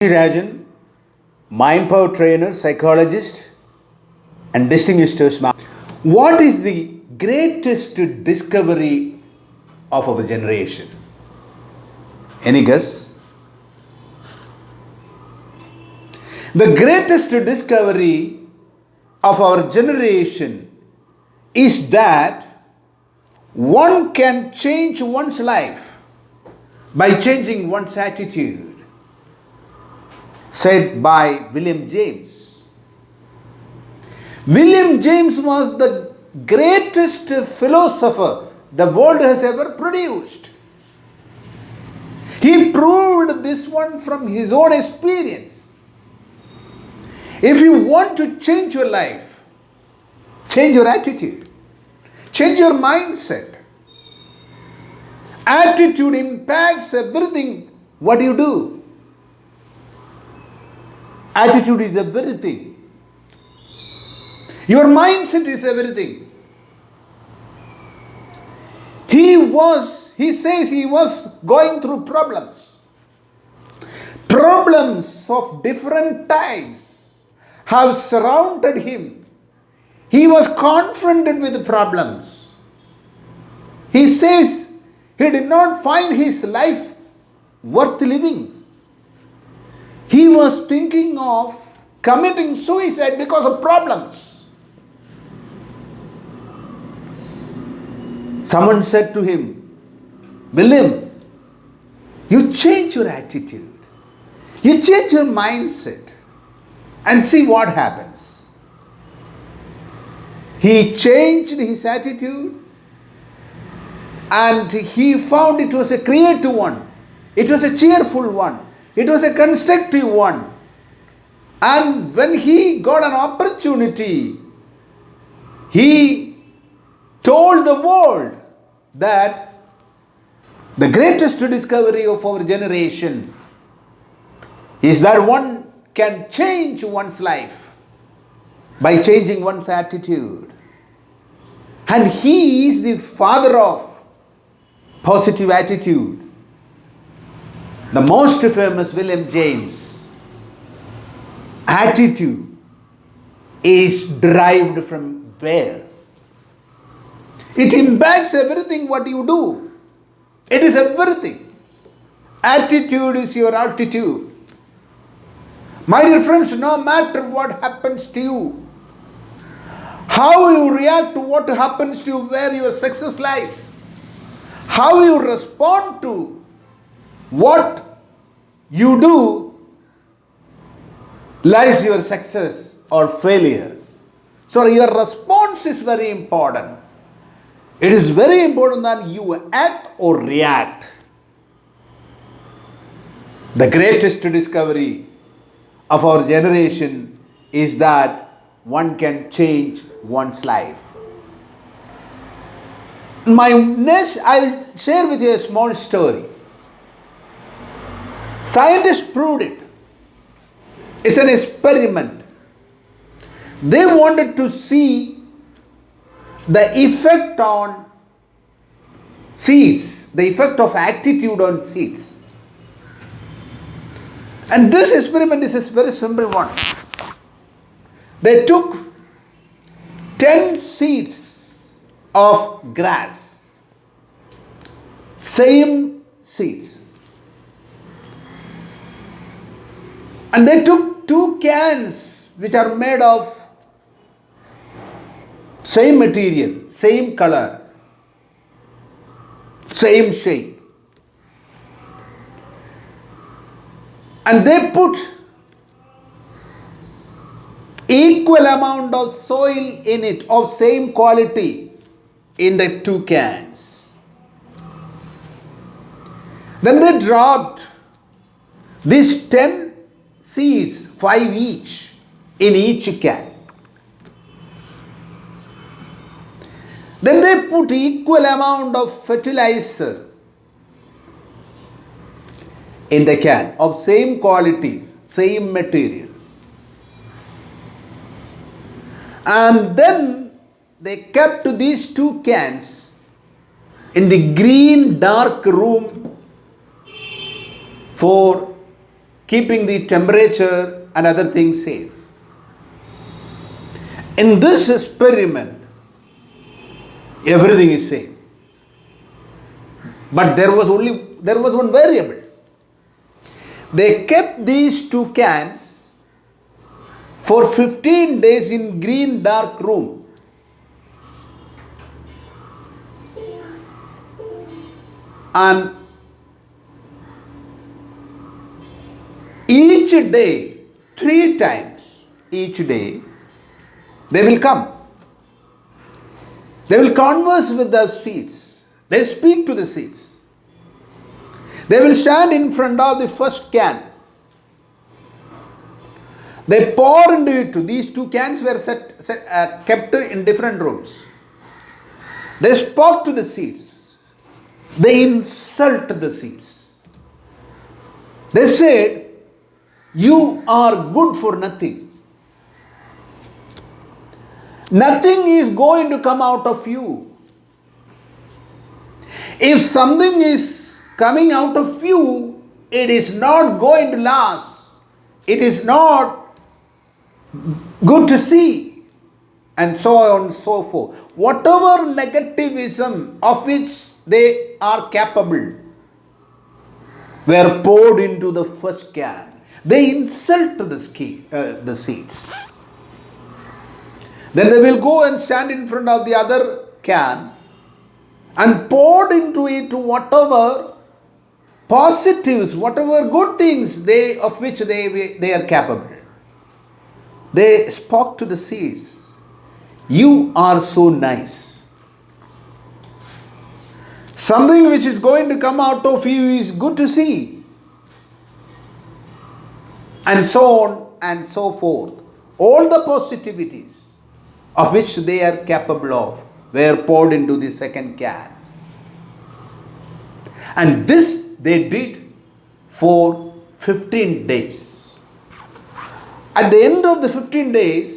T Rajan, mind power trainer, psychologist, and distinguished Toastmaster. What is the greatest discovery of our generation? Any guess? The greatest discovery of our generation is that one can change one's life by changing one's attitude. Said by William James. William James was the greatest philosopher the world has ever produced. He proved this one from his own experience. If you want to change your life, change your attitude, change your mindset. Attitude impacts everything what you do. Attitude is everything. Your mindset is everything. He says he was going through problems. Problems of different types have surrounded him. He was confronted with problems. He says he did not find his life worth living. He was thinking of committing suicide because of problems. Someone said to him, William, you change your attitude, you change your mindset, and see what happens. He changed his attitude and he found it was a creative one, it was a cheerful one. It was a constructive one. And when he got an opportunity, he told the world that the greatest discovery of our generation is that one can change one's life by changing one's attitude. And he is the father of positive attitude. The most famous William James. Attitude is derived from where? It impacts everything what you do. It is everything. Attitude is your altitude. My dear friends, no matter what happens to you, how you react to what happens to you, where your success lies, how you respond to what you do lies your success or failure. So your response is very important. It is very important that you act or react. The greatest discovery of our generation is that one can change one's life. I'll share with you a small story. Scientists proved it. It's an experiment. They wanted to see the effect on seeds, the effect of attitude on seeds. And this experiment is a very simple one. They took 10 seeds of grass, same seeds. And they took 2 cans which are made of same material, same color, same shape. And they put equal amount of soil in it of same quality in the 2 cans. Then they dropped these 10 seeds, 5 each, in each can. Then they put equal amount of fertilizer in the can of same quality, same material. And then they kept these 2 cans in the green dark room for keeping the temperature and other things safe. In this experiment, everything is safe. But there was one variable. They kept these two cans for 15 days in green dark room. And each day, 3 times each day, they will come. They will converse with the seeds. They speak to the seeds. They will stand in front of the first can. They pour into it. These 2 cans were kept in different rooms. They spoke to the seeds. They insult the seeds. They said, "You are good for nothing. Nothing is going to come out of you. If something is coming out of you, it is not going to last. It is not good to see." And so on and so forth. Whatever negativism of which they are capable were poured into the first can. They insult the seeds. Then they will go and stand in front of the other can and poured into it whatever positives, whatever good things of which they are capable. They spoke to the seeds. "You are so nice. Something which is going to come out of you is good to see." And so on and so forth. All the positivities of which they are capable of were poured into the second can. And this they did for 15 days. At the end of the 15 days,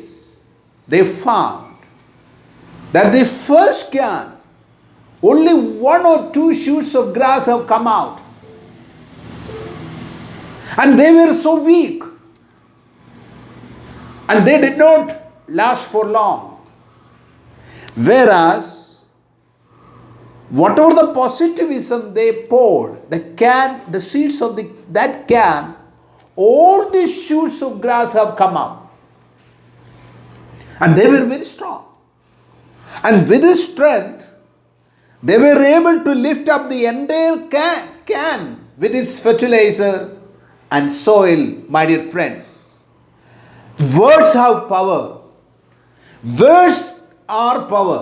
they found that the first can, only 1 or 2 shoots of grass have come out. And they were so weak. And they did not last for long. Whereas, whatever the positivism they poured, the seeds of that can, all the shoots of grass have come up. And they were very strong. And with this strength, they were able to lift up the entire can with its fertilizer and soil, my dear friends. Words have power. Words are power.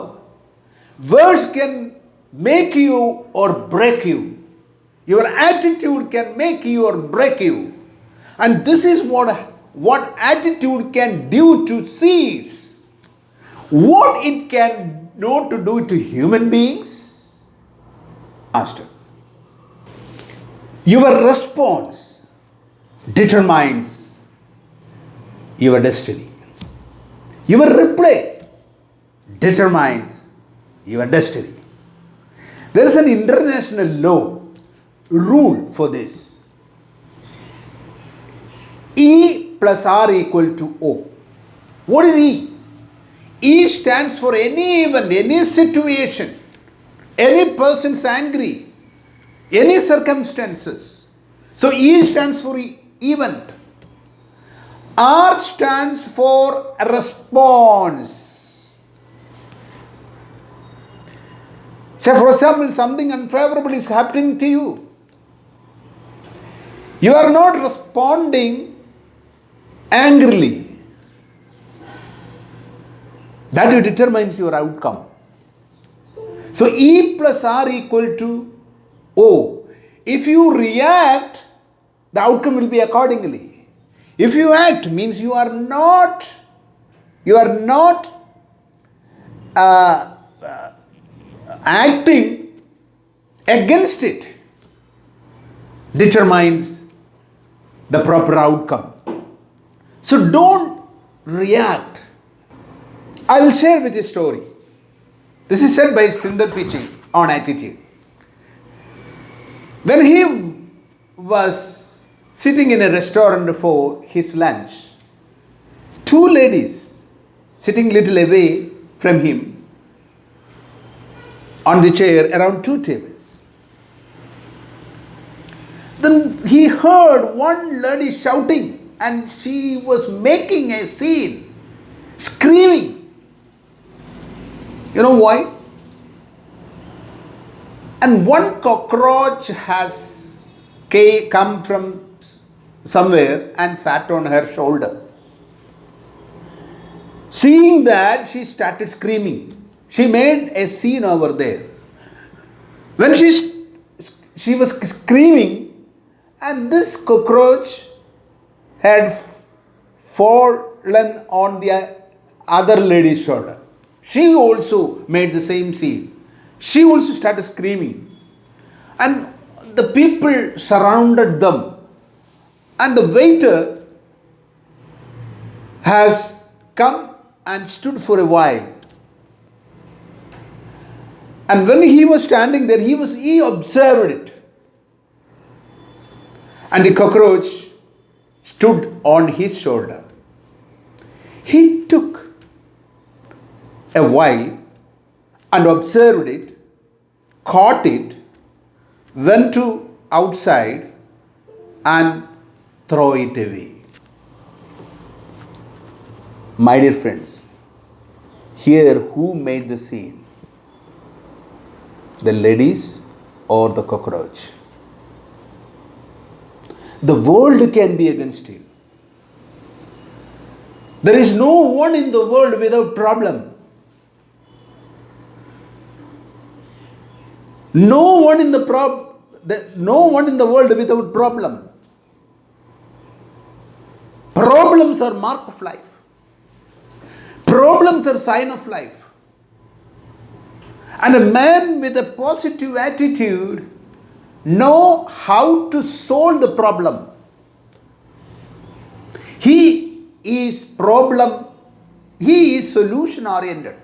Words can make you or break you. Your attitude can make you or break you. And this is what attitude can do to seeds. What it can not to do to human beings? Aster. Your response determines your destiny. Your reply determines your destiny. There is an international law, rule for this. E plus R equal to O. What is E? E stands for any event, any situation, any person's angry, any circumstances. So E stands for event. R stands for response. Say for example, something unfavorable is happening to you. You are not responding angrily. That determines your outcome. So E plus R equal to O. If you react, the outcome will be accordingly. If you act, means you are not acting against it, determines the proper outcome. So don't react. I will share with you a story. This is said by Sundar Pichai on attitude. When he was sitting in a restaurant for his lunch. Two ladies sitting little away from him on the chair around two tables. Then he heard one lady shouting, and she was making a scene, screaming. You know why? And one cockroach has come from somewhere and sat on her shoulder. Seeing that, she started screaming. She made a scene over there. When she was screaming, and this cockroach had fallen on the other lady's shoulder. She also made the same scene. She also started screaming. And the people surrounded them. And the waiter has come and stood for a while. And when he was standing there, he observed it. And the cockroach stood on his shoulder. He took a while and observed it, caught it, went to outside and throw it away. My dear friends, here who made the scene? The ladies or the cockroach? The world can be against you. There is no one in the world without problem. No one in the world without problem. Problems are mark of life. Problems are sign of life. And a man with a positive attitude know how to solve the problem. He is solution oriented.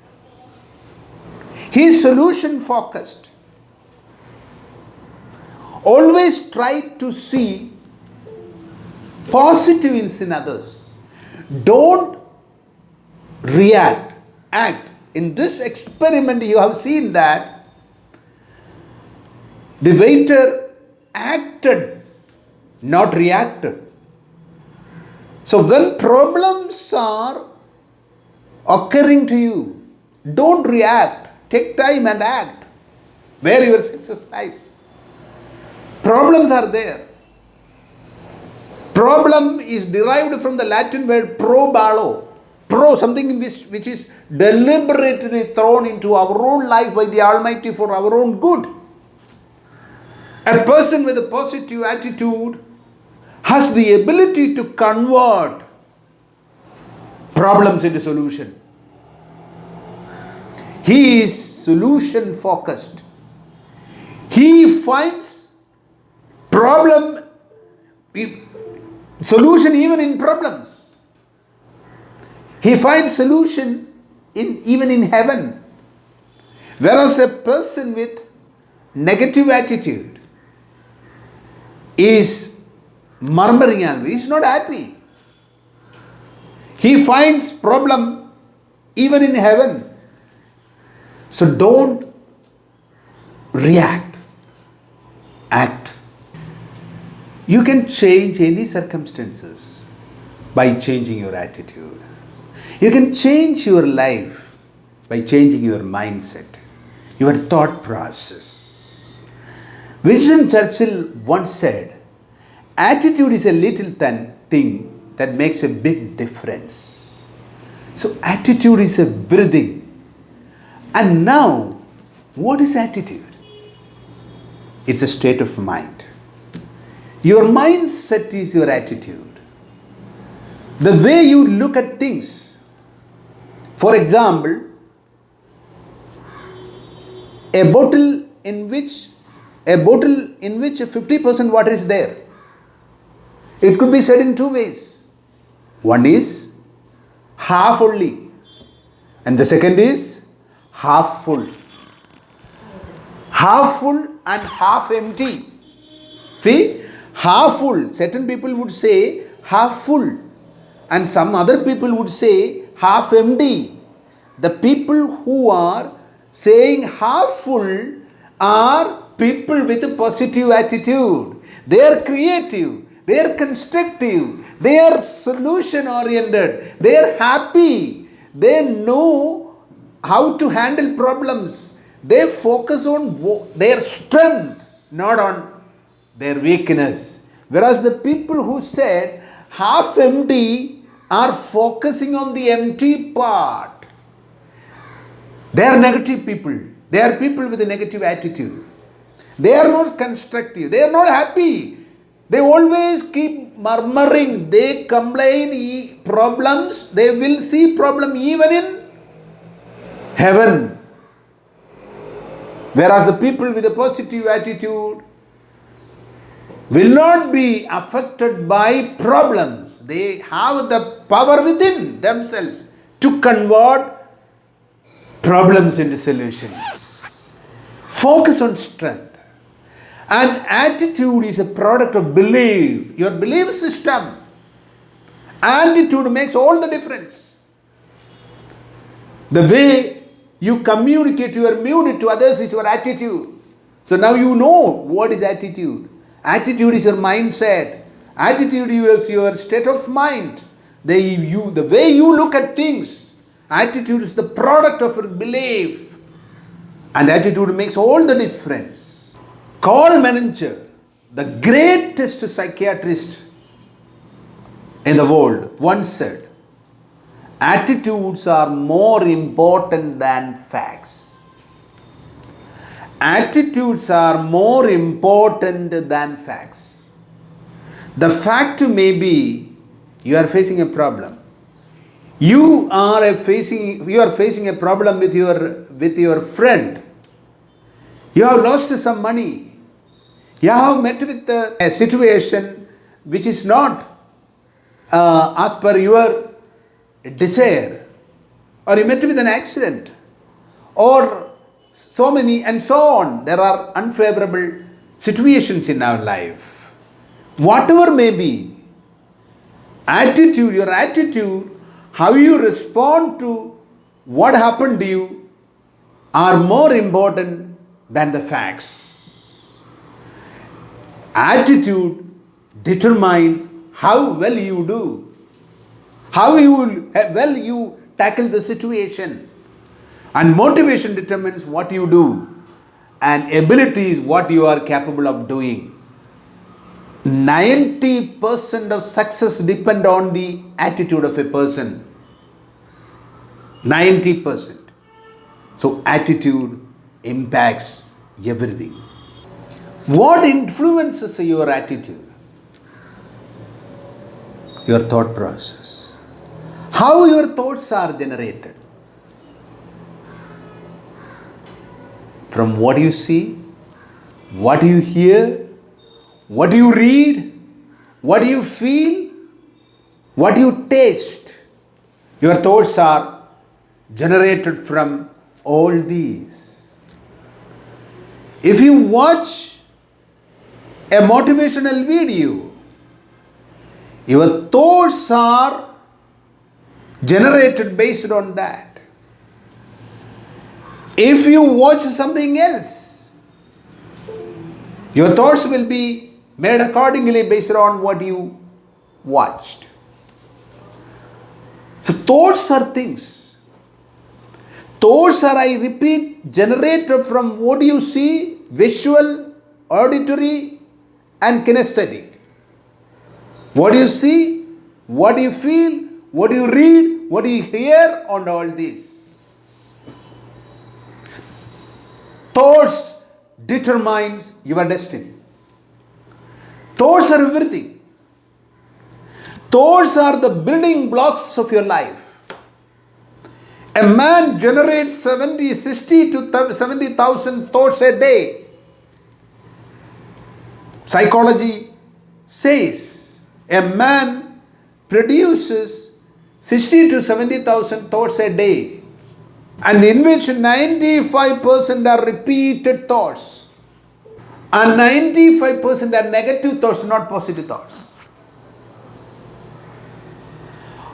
He is solution focused. Always try to see positives in others. Don't react, act. In this experiment, you have seen that the waiter acted, not reacted. So when problems are occurring to you, don't react. Take time and act. Where your success lies. Problems are there. Problem is derived from the Latin word probalo. Pro, something which is deliberately thrown into our own life by the Almighty for our own good. A person with a positive attitude has the ability to convert problems into solution. He is solution focused. He finds solution even in problems. He finds solution even in heaven. Whereas a person with negative attitude is murmuring always, he is not happy. He finds problem even in heaven. So don't react, act. You can change any circumstances by changing your attitude. You can change your life by changing your mindset, your thought process. Winston Churchill once said, attitude is a little thing that makes a big difference. So attitude is everything. And now, what is attitude? It's a state of mind. Your mindset is your attitude. The way you look at things. For example, a bottle in which 50% water is there. It could be said in two ways. One is half only, and the second is half full. Half full and half empty. See, half full. Certain people would say half full, and some other people would say half empty. The people who are saying half full are people with a positive attitude. They are creative, they are constructive, they are solution oriented, they are happy, they know how to handle problems. They focus on their strength, not on their weakness. Whereas the people who said half empty are focusing on the empty part. They are negative people. They are people with a negative attitude. They are not constructive. They are not happy. They always keep murmuring. They complain problems. They will see problem even in heaven. Whereas the people with a positive attitude will not be affected by problems. They have the power within themselves to convert problems into solutions. Focus on strength. And attitude is a product of belief. Your belief system. Attitude makes all the difference. The way you communicate your mood to others is your attitude. So now you know what is attitude. Attitude is your mindset. Attitude is your state of mind. The way you look at things. Attitude is the product of your belief. And attitude makes all the difference. Kollam, the greatest psychiatrist in the world, once said, attitudes are more important than facts. Attitudes are more important than facts. The fact may be you are facing a problem. You are facing a problem with your friend. You have lost some money. You have met with a situation which is not as per your desire, or you met with an accident, or so many and so on. There are unfavorable situations in our life. Whatever may be, your attitude, how you respond to what happened to you are more important than the facts. Attitude determines how well you do, how well you tackle the situation. And motivation determines what you do, and ability is what you are capable of doing. 90% of success depend on the attitude of a person. 90%. So attitude impacts everything. What influences your attitude? Your thought process. How your thoughts are generated. From what you see, what you hear, what you read, what you feel, what you taste. Your thoughts are generated from all these. If you watch a motivational video, your thoughts are generated based on that. If you watch something else, your thoughts will be made accordingly based on what you watched. So thoughts are things. Thoughts are, I repeat, generated from what you see, visual, auditory, and kinesthetic. What you see, what you feel, what you read, what you hear, and all this. Thoughts determines your destiny. Thoughts are everything. Thoughts are the building blocks of your life. A man generates 60 to 70,000 thoughts a day. Psychology says a man produces 60 to 70,000 thoughts a day, and in which 95% are repeated thoughts. And 95% are negative thoughts, not positive thoughts.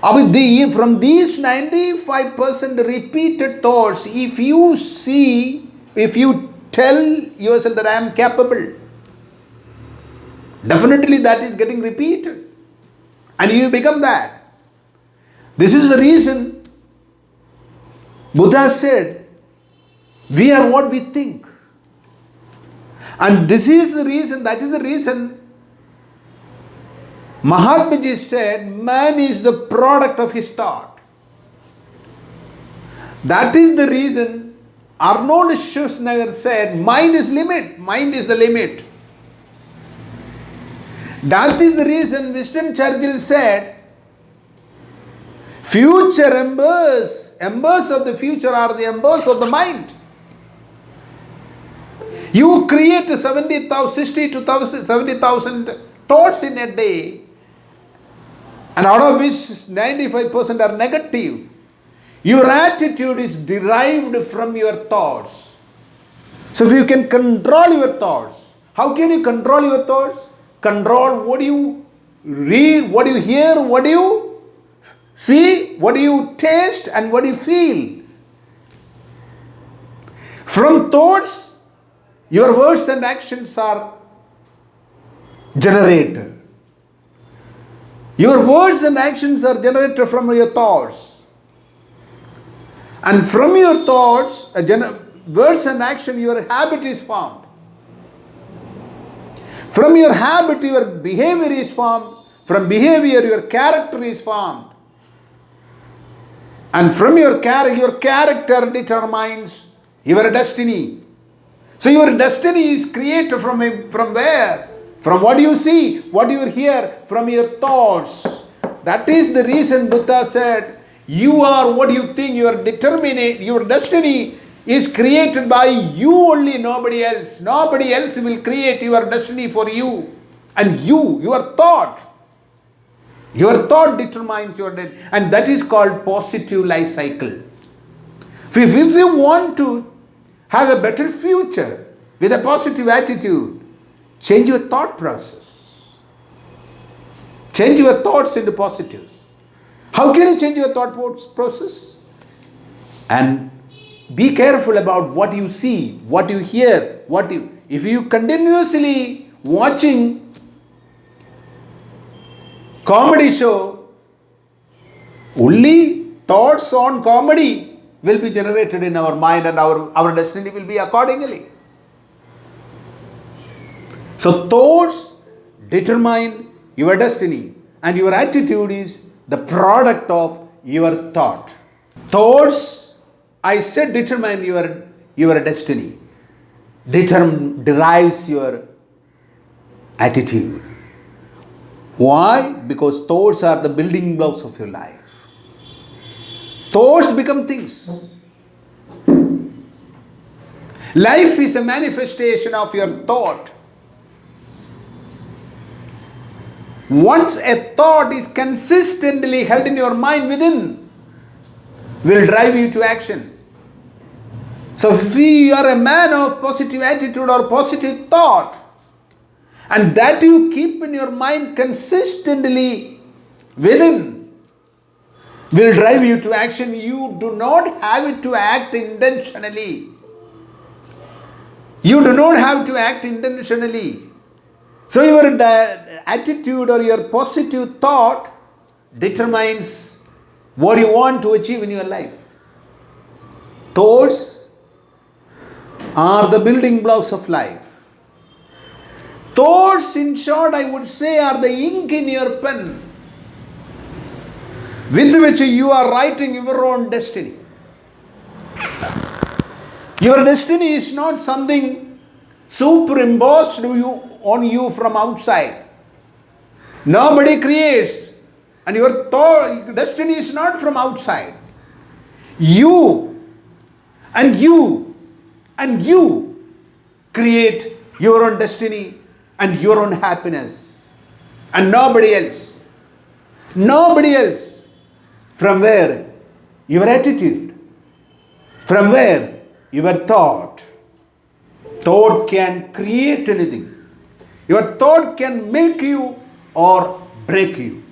From these 95% repeated thoughts, if you tell yourself that I am capable, definitely that is getting repeated. And you become that. This is the reason Buddha said, we are what we think. And that is the reason Mahatma Ji said, man is the product of his thought. That is the reason Arnold Schwarzenegger said, mind is the limit. That is the reason Winston Churchill said, future embers of the future are the embers of the mind. You create 60,000 to 70,000 thoughts in a day, and out of which 95% are negative. Your attitude is derived from your thoughts. So if you can control your thoughts, how can you control your thoughts? Control what you read, what you hear, what you see, what you taste, and what you feel. From thoughts, your words and actions are generated. Your words and actions are generated from your thoughts. And from your thoughts, words and action, your habit is formed. From your habit, your behavior is formed. From behavior, your character is formed. And from your character determines your destiny. So your destiny is created from where? From what you see, what you hear, from your thoughts. That is the reason Buddha said, you are what you think. Your destiny is created by you only, nobody else. Nobody else will create your destiny for you. And your thought determines your destiny. And that is called positive life cycle. If you want to have a better future with a positive attitude, change your thought process. Change your thoughts into positives. How can you change your thought process? And be careful about what you see, what you hear, if you continuously watching comedy show, only thoughts on comedy will be generated in our mind, and our destiny will be accordingly. So thoughts determine your destiny, and your attitude is the product of your thought. Thoughts, I said, determine your destiny. Derives your attitude. Why? Because thoughts are the building blocks of your life. Thoughts become things. Life is a manifestation of your thought. Once a thought is consistently held in your mind within, will drive you to action. So if you are a man of positive attitude or positive thought, and that you keep in your mind consistently within, will drive you to action. You do not have it to act intentionally. You do not have to act intentionally. So your attitude or your positive thought determines what you want to achieve in your life. Thoughts are the building blocks of life. Thoughts, in short, I would say, are the ink in your pen with which you are writing your own destiny. Your destiny is not something superimposed on you from outside. Nobody creates, and your destiny is not from outside. You create your own destiny and your own happiness, and nobody else. Nobody else. From where? Your attitude. From where? Your thought. Thought can create anything. Your thought can make you or break you.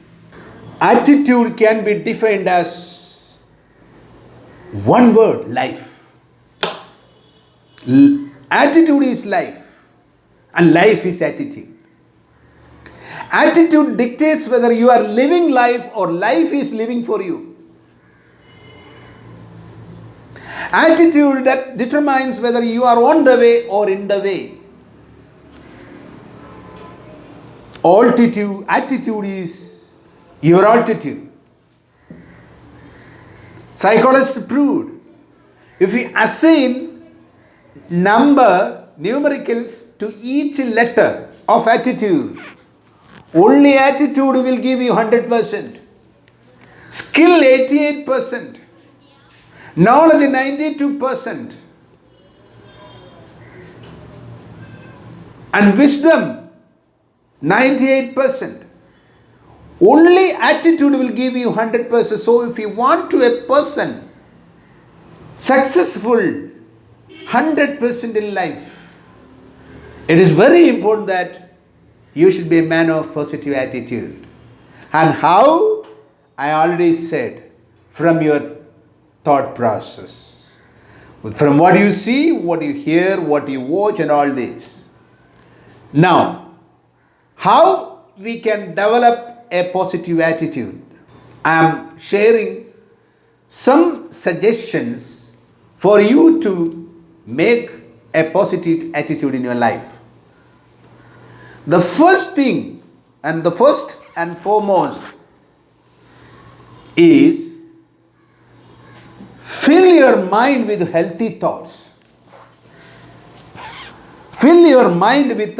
Attitude can be defined as one word: life. Attitude is life, and life is attitude. Attitude dictates whether you are living life or life is living for you. Attitude that determines whether you are on the way or in the way. Attitude is your altitude. Psychologist proved if we assign numericals to each letter of attitude, only attitude will give you 100%. Skill 88%. Knowledge 92%. And wisdom 98%. Only attitude will give you 100%. So if you want to a person successful 100% in life, it is very important that you should be a man of positive attitude. And how? I already said, from your thought process. From what you see, what you hear, what you watch, and all this. Now, how we can develop a positive attitude? I am sharing some suggestions for you to make a positive attitude in your life. The first thing and the first and foremost is fill your mind with healthy thoughts. Fill your mind with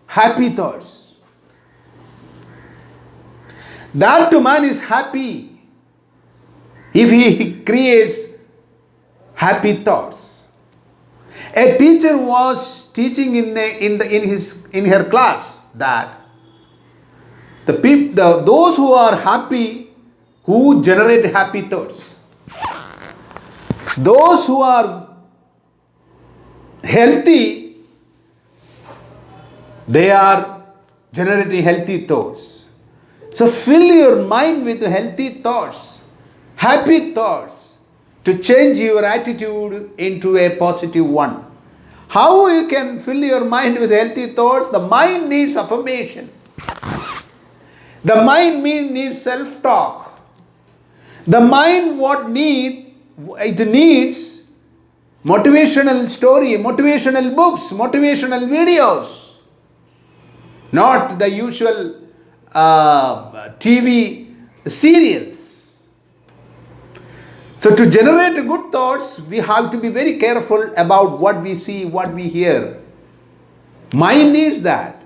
happy thoughts. That man is happy if he creates happy thoughts. A teacher was teaching in her class that those who are happy, who generate happy thoughts. Those who are healthy, they are generating healthy thoughts. So fill your mind with healthy thoughts, happy thoughts, to change your attitude into a positive one. How you can fill your mind with healthy thoughts? The mind needs affirmation. The mind needs self-talk. The mind it needs motivational story, motivational books, motivational videos. Not the usual TV serials. So to generate good thoughts, we have to be very careful about what we see, what we hear. Mind needs that.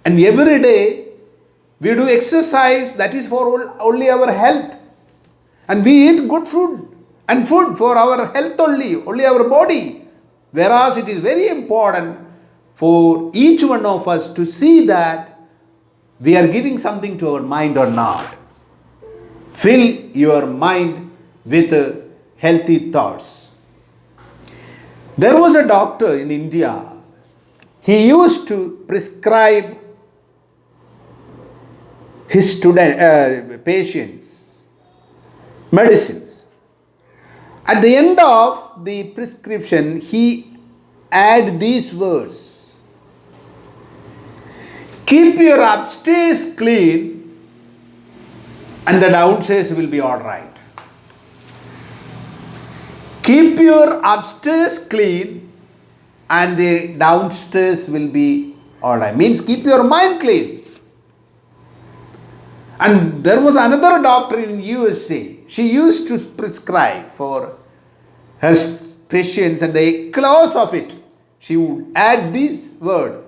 And every day we do exercise, that is for only our health. And we eat good food and food for our health only our body. Whereas it is very important for each one of us to see that we are giving something to our mind or not. Fill your mind with healthy thoughts. There was a doctor in India. He used to prescribe his patients medicines. At the end of the prescription, he add these words: keep your upstairs clean and the downstairs will be all right. Keep your upstairs clean and the downstairs will be all right. Means keep your mind clean. And there was another doctor in USA. She used to prescribe for her patients, and the close of it, she would add this word: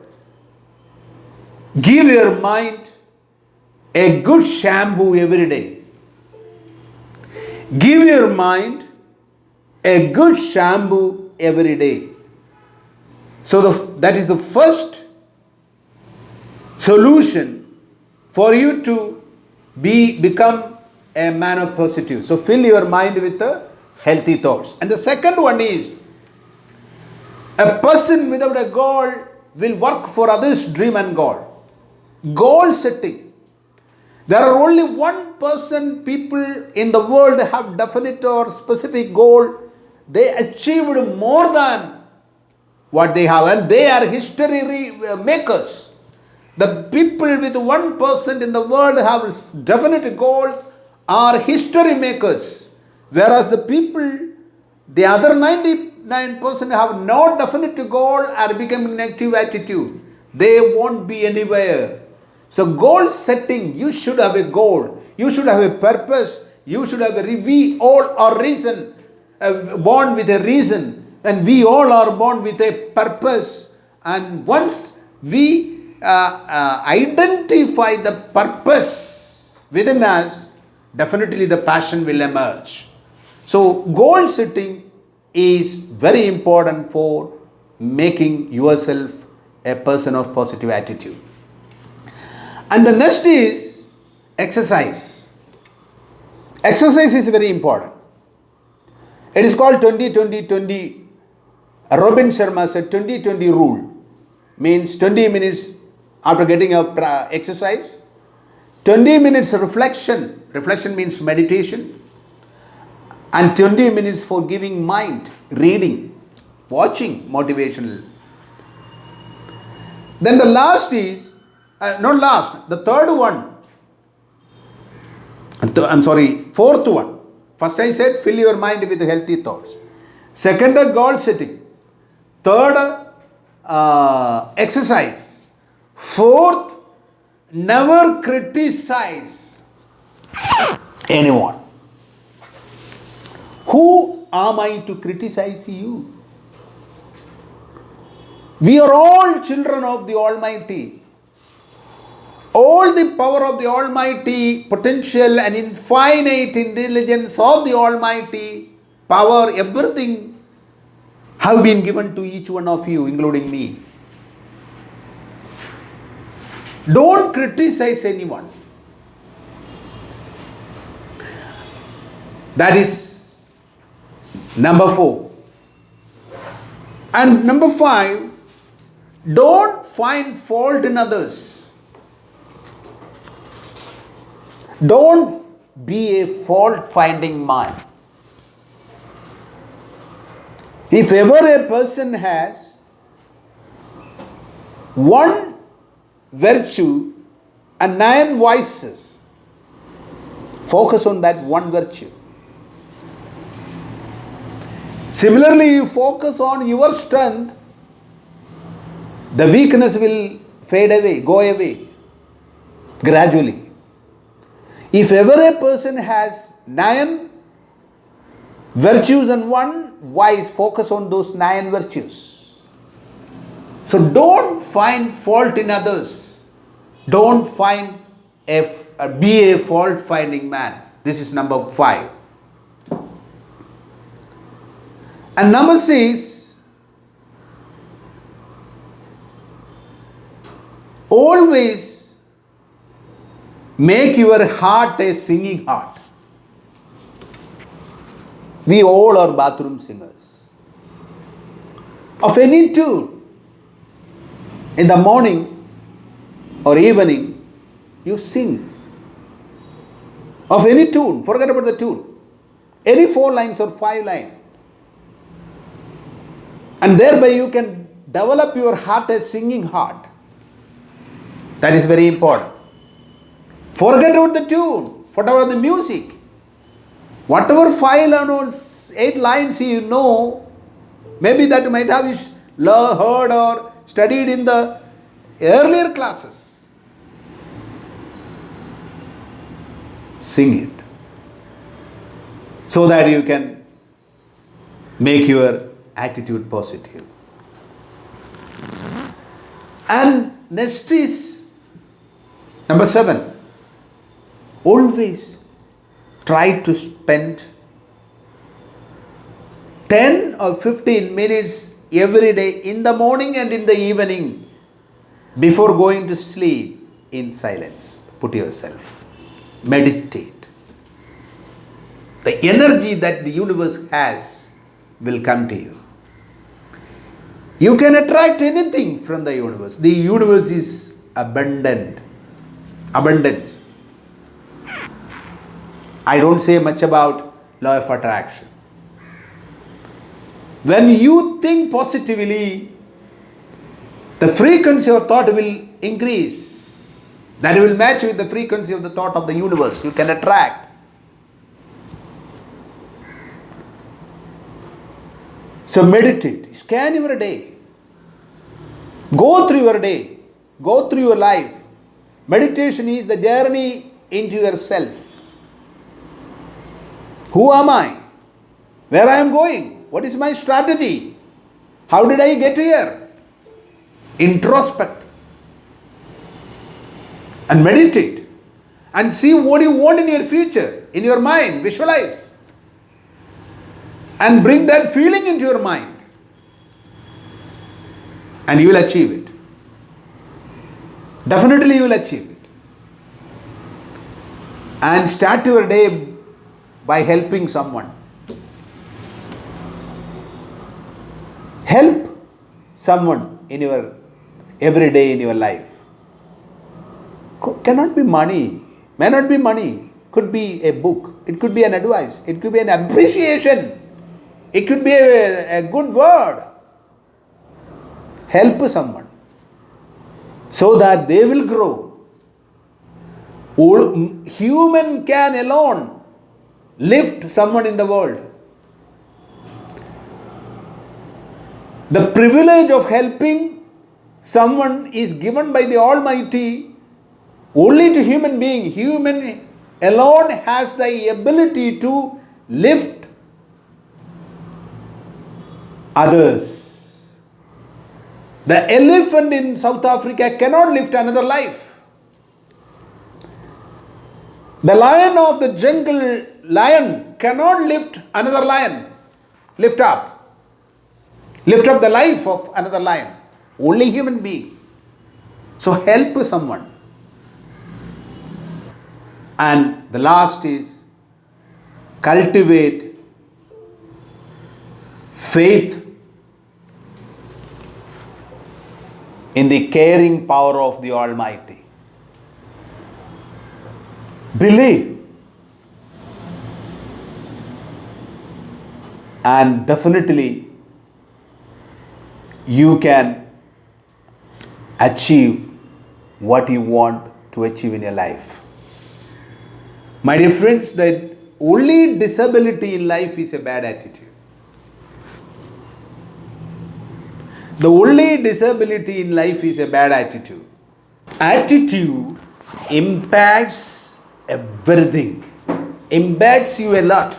give your mind a good shampoo every day. Give your mind a good shampoo every day. So that is the first solution for you to become a man of positive. So fill your mind with healthy thoughts. And the second one is A person without a goal will work for others' dream and goal. Goal setting. There are only 1% people in the world have definite or specific goal. They achieved more than what they have, and they are history makers. The people with 1% in the world have definite goals are history makers, whereas the other 99% have no definite goal are becoming negative attitude. They won't be anywhere. So goal setting, you should have a goal. You should have a purpose. You should have we all are born with a reason. And we all are born with a purpose. And once we identify the purpose within us, definitely the passion will emerge. So goal setting is very important for making yourself a person of positive attitude. And the next is exercise. Exercise is very important. It is called 20-20-20. Robin Sharma said 20-20 rule. Means 20 minutes after getting up exercise. 20 minutes reflection. Reflection means meditation. And 20 minutes for giving mind, reading, watching, motivational. Then the last is, the third one. Fourth one. First I said fill your mind with healthy thoughts. Second, goal setting. Third, exercise. Fourth, never criticize anyone. Who am I to criticize you? We are all children of the Almighty. All the power of the Almighty, potential and infinite intelligence of the Almighty, power, everything have been given to each one of you, including me. Don't criticize anyone. That is number 4. And number 5, don't find fault in others. Don't be a fault-finding man. If ever a person has one virtue and 9 vices, focus on that one virtue. Similarly, you focus on your strength, the weakness will fade away, go away gradually. If ever a person has 9 virtues and 1 vice, focus on those 9 virtues. So don't find fault in others. Don't be a fault finding man. This is number 5. And number 6, always make your heart a singing heart. We all are bathroom singers. Of any tune, in the morning or evening, you sing. Of any tune, forget about the tune. Any 4 lines or 5 lines. And thereby you can develop your heart a singing heart. That is very important. Forget about the tune, forget about the music. Whatever 5 or 8 lines you know, maybe that might have heard or studied in the earlier classes. Sing it so that you can make your attitude positive. And next is number 7. Always try to spend 10 or 15 minutes every day in the morning and in the evening before going to sleep in silence. Put yourself. Meditate. The energy that the universe has will come to you. You can attract anything from the universe. The universe is abundant. Abundance. I don't say much about law of attraction. When you think positively, the frequency of thought will increase. That will match with the frequency of the thought of the universe. You can attract. So meditate. Scan your day. Go through your day. Go through your life. Meditation is the journey into yourself. Who am I? Where I am going? What is my strategy? How did I get here? Introspect. And meditate. And see what you want in your future, in your mind. Visualize. And bring that feeling into your mind. And you will achieve it. Definitely you will achieve it. And start your day by helping someone. Help someone in your every day in your life. Cannot be money. May not be money. Could be a book. It could be an advice. It could be an appreciation. It could be a good word. Help someone so that they will grow. Human can alone lift someone in the world. The privilege of helping someone is given by the Almighty only to human being. Human alone has the ability to lift others. The elephant in South Africa cannot lift another life. The lion of the jungle lion cannot lift another lion. Lift up. Lift up the life of another lion. Only human being. So help someone. And the last is cultivate faith in the caring power of the Almighty. Believe. And definitely you can achieve what you want to achieve in your life. My dear friends, the only disability in life is a bad attitude. The only disability in life is a bad attitude. Attitude impacts everything. Impacts you a lot.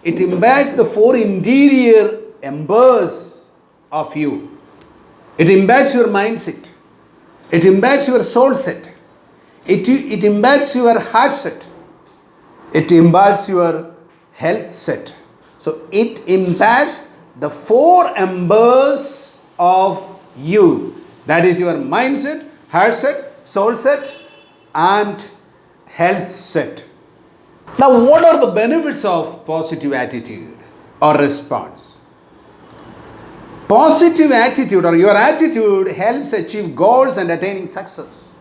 It impacts the four interior embers of you. It impacts your mindset. It impacts your soul set. It impacts your heart set. It impacts your health set. So it impacts the four embers of you. That is your mindset, heart set, soul set, and health set. Now, what are the benefits of positive attitude or response? Positive attitude or your attitude helps achieve goals and attaining success.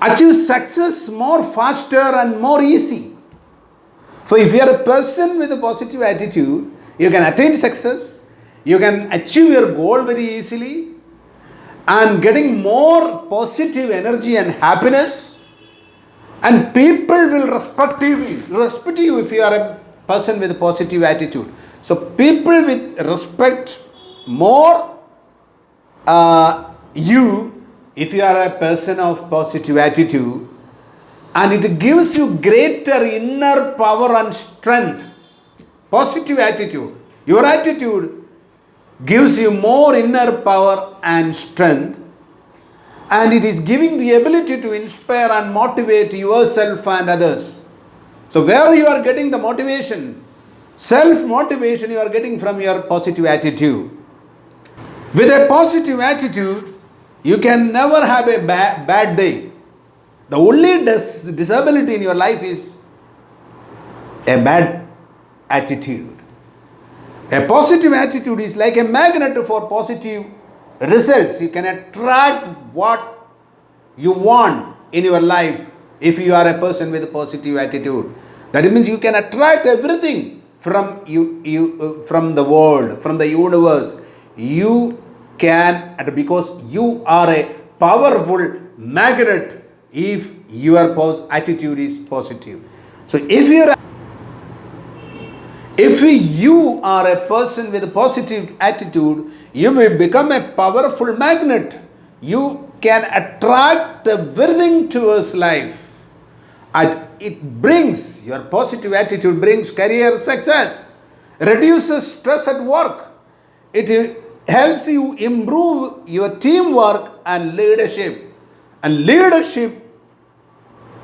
Achieve success more faster and more easy. So if you are a person with a positive attitude, you can attain success, you can achieve your goal very easily, and getting more positive energy and happiness, and people will respect you if you are a person with a positive attitude. So people will respect more you if you are a person of positive attitude, and it gives you greater inner power and strength. Positive attitude. Your attitude gives you more inner power and strength, and it is giving the ability to inspire and motivate yourself and others. So where you are getting the motivation, self-motivation you are getting from your positive attitude. With a positive attitude, you can never have a bad day. The only disability in your life is a bad attitude. A positive attitude is like a magnet for positive results. You can attract what you want in your life if you are a person with a positive attitude. That means you can attract everything from from the world, from the universe. You can, because you are a powerful magnet if your attitude is positive. So if you are a person with a positive attitude, you will become a powerful magnet. You can attract everything towards life. And it brings, your positive attitude brings career success, reduces stress at work. It helps you improve your teamwork and leadership. And leadership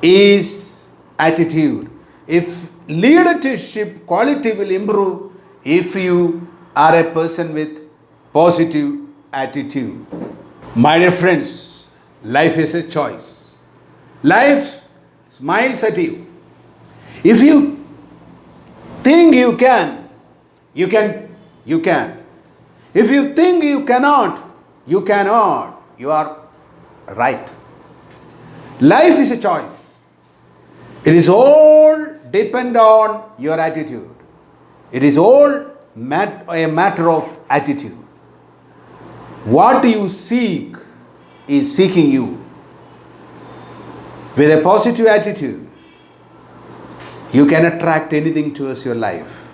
is attitude. If leadership quality will improve if you are a person with positive attitude. My dear friends, life is a choice. Life smiles at you. If you think you can, you can. If you think you cannot, you cannot. You are right. Life is a choice. It is all depend on your attitude. It is all a matter of attitude. What you seek is seeking you. With a positive attitude, you can attract anything towards your life.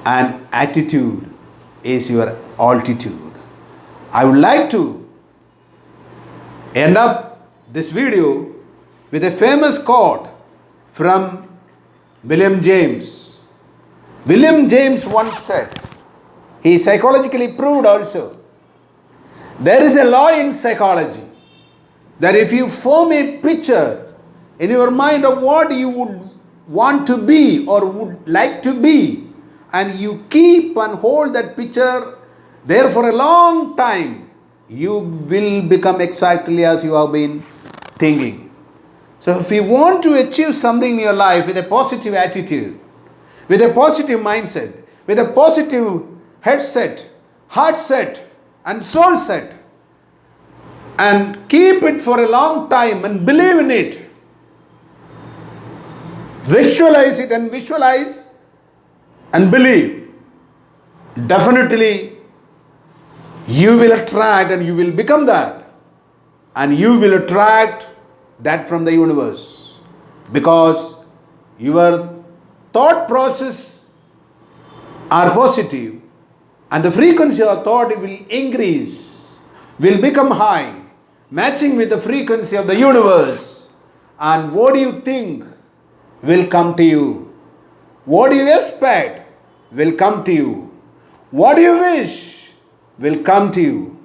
And attitude is your altitude. I would like to end up this video with a famous quote from William James. William James once said, he psychologically proved also, there is a law in psychology that if you form a picture in your mind of what you would want to be or would like to be, and you keep and hold that picture there for a long time, you will become exactly as you have been thinking. So if you want to achieve something in your life with a positive attitude, with a positive mindset, with a positive headset, heart set and soul set, and keep it for a long time and believe in it, visualize it and visualize and believe, definitely you will attract and you will become that, and you will attract that from the universe, because your thought process are positive and the frequency of thought will increase, will become high, matching with the frequency of the universe. And what do you think will come to you? What do you expect will come to you? What do you wish will come to you?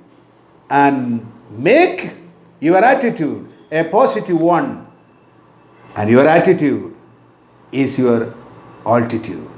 And make your attitude a positive one, and your attitude is your altitude.